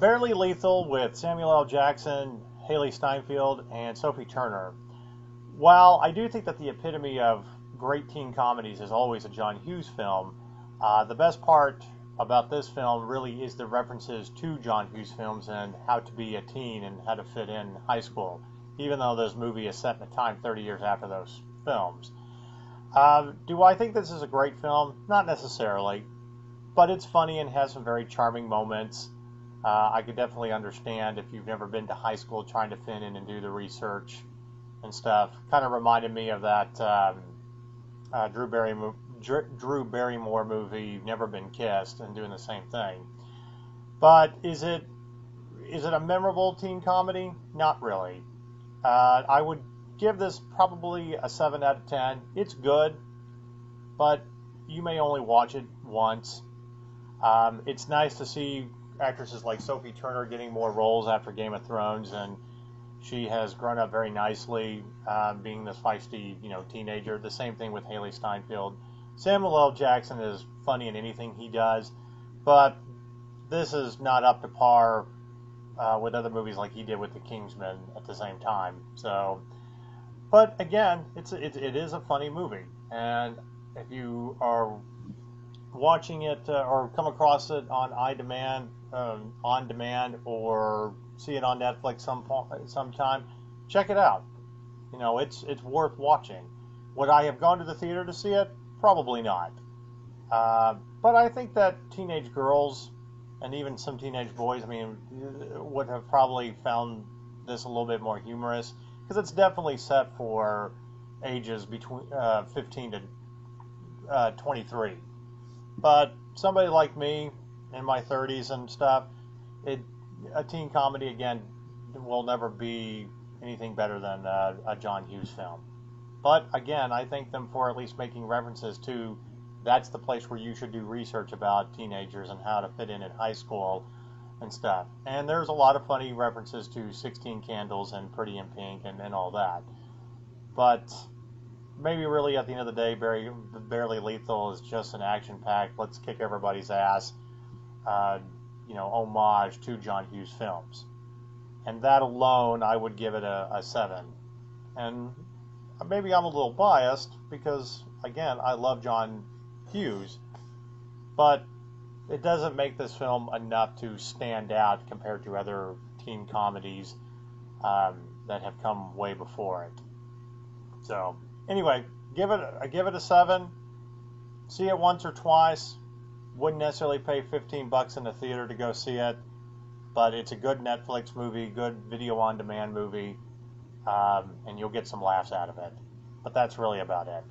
Barely Lethal with Samuel L. Jackson, Haley Steinfeld, and Sophie Turner. While I do think that the epitome of great teen comedies is always a John Hughes film, the best part about this film really is the references to John Hughes films and how to be a teen and how to fit in high school, even though this movie is set in a time 30 years after those films. Do I think this is a great film? Not necessarily, but it's funny and has some very charming moments. I could definitely understand if you've never been to high school trying to fit in and do the research and stuff. Kind of reminded me of that Drew Barrymore movie, Never Been Kissed, and doing the same thing. But is it a memorable teen comedy? Not really. I would give this probably a 7 out of 10. It's good, but you may only watch it once. It's nice to see actresses like Sophie Turner getting more roles after Game of Thrones, and she has grown up very nicely, being this feisty, teenager. The same thing with Haley Steinfeld. Samuel L. Jackson is funny in anything he does, but this is not up to par with other movies like he did with The Kingsman at the same time. So, but again, it is a funny movie, and if you are watching it or come across it on demand, or see it on Netflix sometime, check it out. It's worth watching. Would I have gone to the theater to see it? Probably not. But I think that teenage girls and even some teenage boys, would have probably found this a little bit more humorous, because it's definitely set for ages between 15 to 23. But somebody like me in my 30s and stuff, a teen comedy, again, will never be anything better than a John Hughes film. But again, I thank them for at least making references to that's the place where you should do research about teenagers and how to fit in high school and stuff. And there's a lot of funny references to 16 Candles and Pretty in Pink and all that. But maybe really at the end of the day, Barely Lethal is just an action-packed, let's kick everybody's ass, homage to John Hughes films. And that alone, I would give it a 7. And maybe I'm a little biased because, again, I love John Hughes, but it doesn't make this film enough to stand out compared to other teen comedies that have come way before it. So, anyway, give it a 7. See it once or twice. Wouldn't necessarily pay $15 in the theater to go see it, but it's a good Netflix movie, good video on demand movie, and you'll get some laughs out of it. But that's really about it.